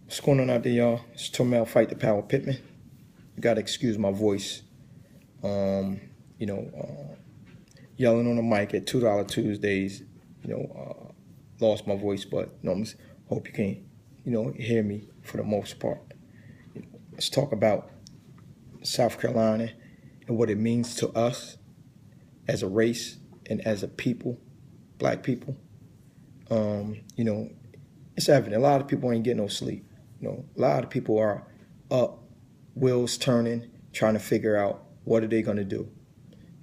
What's going on out there, y'all? It's Tomel Fight the Power Pittman. You gotta excuse my voice. Um, yelling on the mic at $2 Tuesdays. Lost my voice, but hope you can, hear me for the most part. Let's talk about South Carolina and what it means to us as a race and as a people, black people. It's evident. A lot of people ain't getting no sleep. A lot of people are up, wheels turning, trying to figure out what are they going to do.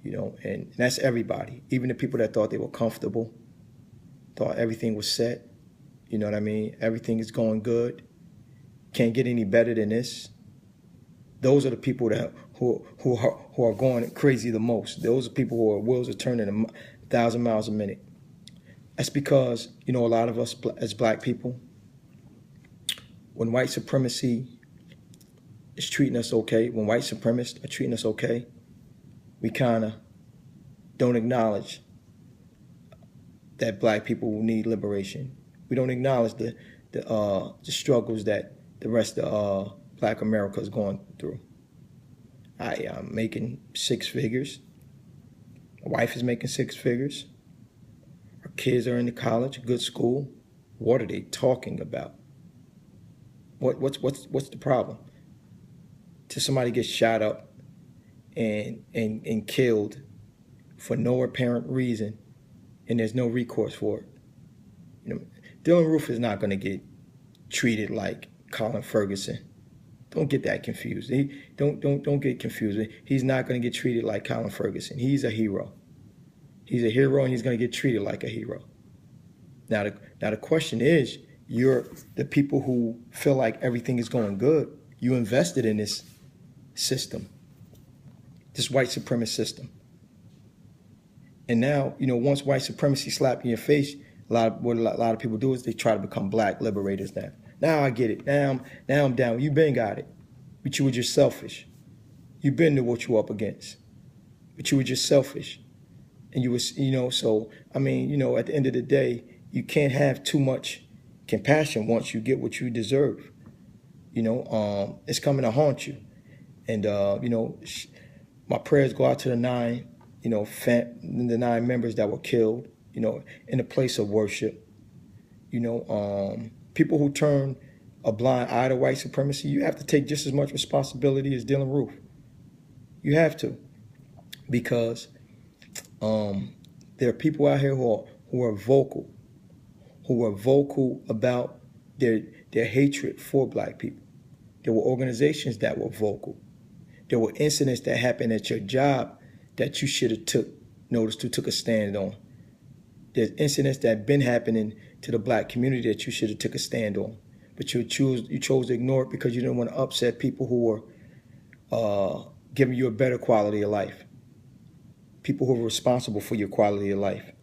And that's everybody. Even the people that thought they were comfortable, thought everything was set. You know what I mean? Everything is going good. Can't get any better than this. Those are the people who are going crazy the most. Those are people who are wheels are turning 1,000 miles a minute. That's because, a lot of us as black people, when white supremacy is treating us okay, when white supremacists are treating us okay, we kind of don't acknowledge that black people need liberation. We don't acknowledge the struggles that the rest of black America is going through. I am making 6 figures. My wife is making 6 figures. Our kids are in the college, good school. What are they talking about? What's the problem? Till somebody gets shot up and killed for no apparent reason, and there's no recourse for it. Dylan Roof is not going to get treated like Colin Ferguson. Don't get that confused. Don't get confused. He's not going to get treated like Colin Ferguson. He's a hero. He's a hero, and he's going to get treated like a hero. Now the question is, you're the people who feel like everything is going good. You invested in this system, this white supremacist system. And now, once white supremacy slapped in your face, what a lot of people do is they try to become black liberators now. Now I get it. Now I'm down. You been got it. But you were just selfish. You been to what you up against. But you were just selfish. And you was, so, at the end of the day, you can't have too much compassion once you get what you deserve. It's coming to haunt you. And, my prayers go out to the 9 members that were killed, in a place of worship. People who turn a blind eye to white supremacy, you have to take just as much responsibility as Dylan Roof. You have to. Because there are people out here who are vocal about their hatred for black people. There were organizations that were vocal. There were incidents that happened at your job that you should have took a stand on. There's incidents that have been happening to the black community that you should have took a stand on. But you chose to ignore it because you didn't want to upset people who were giving you a better quality of life. People who are responsible for your quality of life.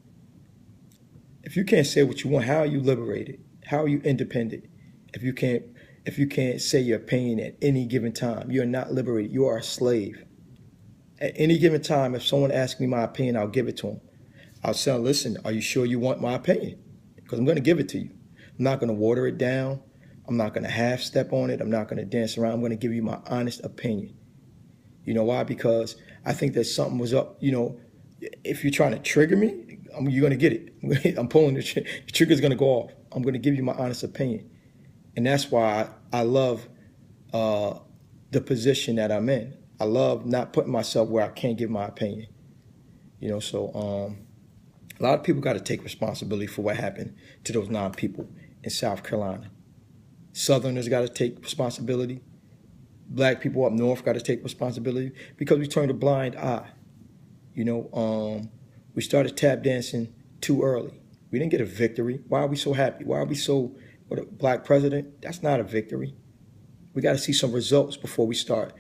If you can't say what you want, how are you liberated? How are you independent? If you can't say your opinion at any given time, you're not liberated. You are a slave. At any given time, if someone asks me my opinion, I'll give it to them. I'll say, listen, are you sure you want my opinion? Because I'm going to give it to you. I'm not going to water it down. I'm not going to half step on it. I'm not going to dance around. I'm going to give you my honest opinion. You know why? Because I think that something was up. If you're trying to trigger me, you're going to get it. I'm pulling the trigger's going to go off. I'm going to give you my honest opinion. And that's why I love the position that I'm in. I love not putting myself where I can't give my opinion. So a lot of people got to take responsibility for what happened to those 9 people in South Carolina. Southerners got to take responsibility. Black people up north got to take responsibility because we turned a blind eye. We started tap dancing too early. We didn't get a victory. Why are we so happy? Why are we so, with a black president? That's not a victory. We got to see some results before we start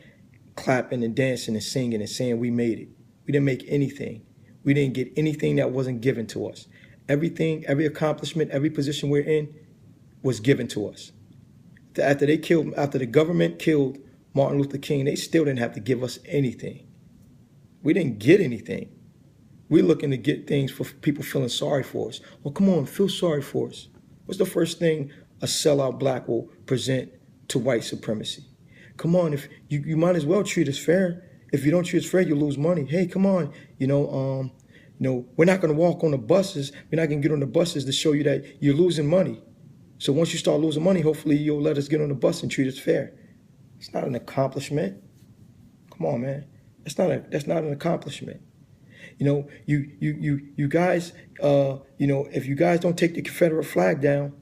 clapping and dancing and singing and saying we made it. We didn't make anything. We didn't get anything that wasn't given to us. Everything, every accomplishment, every position we're in was given to us. After the government killed Martin Luther King, they still didn't have to give us anything. We didn't get anything. We're looking to get things for people feeling sorry for us. Well, come on, feel sorry for us. What's the first thing a sellout black will present to white supremacy. Come on, if you might as well treat us fair. If you don't treat us fair, you lose money. Hey, come on, we're not going to walk on the buses. We're not going to get on the buses to show you that you're losing money. So once you start losing money, hopefully you'll let us get on the bus and treat us fair. It's not an accomplishment. Come on, man. That's not an accomplishment. You guys, if you guys don't take the Confederate flag down,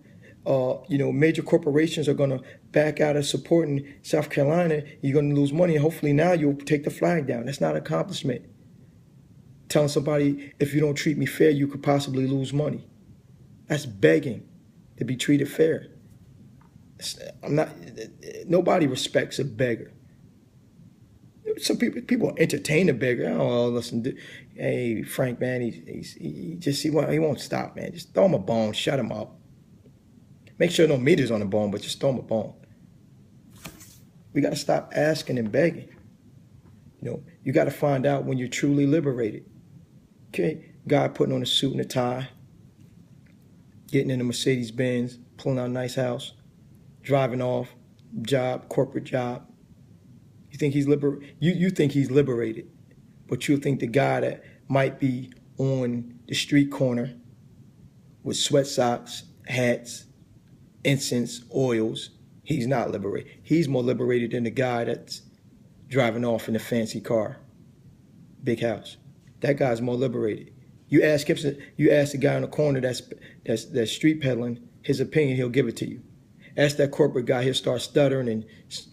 major corporations are going to back out of supporting South Carolina. You're going to lose money, and hopefully now you'll take the flag down. That's not an accomplishment. Telling somebody, if you don't treat me fair, you could possibly lose money. That's begging to be treated fair. Nobody respects a beggar. Some people entertain a beggar. Oh, listen, hey, Frank, man, he won't stop, man. Just throw him a bone, shut him up. Make sure no meat is on the bone, but just throw him a bone. We got to stop asking and begging. You got to find out when you're truly liberated. Okay, guy putting on a suit and a tie, getting in a Mercedes-Benz, pulling out a nice house, driving off, corporate job. You think he's you think he's liberated, but you think the guy that might be on the street corner with sweat socks, hats, incense, oils, he's not liberated. He's more liberated than the guy that's driving off in a fancy car, big house. That guy's more liberated. You ask the guy in the corner that's street peddling his opinion, he'll give it to you. Ask that corporate guy, he'll start stuttering and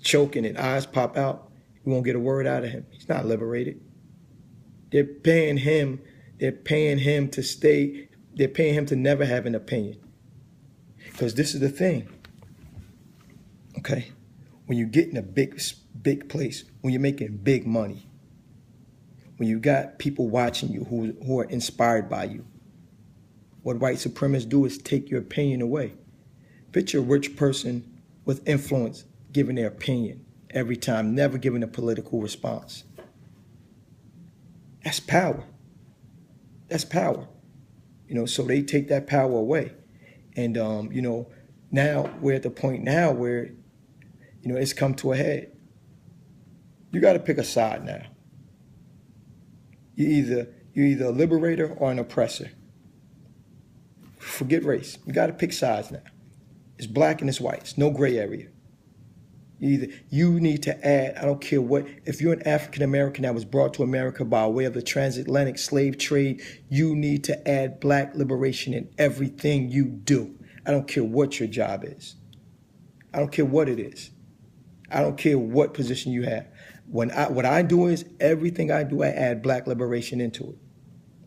choking and eyes pop out. You won't get a word out of him. He's not liberated. They're paying him to stay. They're paying him to never have an opinion. Because this is the thing. Okay? When you get in a big place, when you're making big money, when you got people watching you who are inspired by you, what white supremacists do is take your opinion away. Picture a rich person with influence giving their opinion every time, never giving a political response. That's power. That's power. So they take that power away. And, now we're at the point now where, it's come to a head. You got to pick a side now. You're either a liberator or an oppressor. Forget race. You got to pick sides now. It's black and it's white. It's no gray area. You need to add, I don't care what, if you're an African American that was brought to America by way of the transatlantic slave trade, you need to add black liberation in everything you do. I don't care what your job is. I don't care what it is. I don't care what position you have. What I do is, everything I do, I add black liberation into it.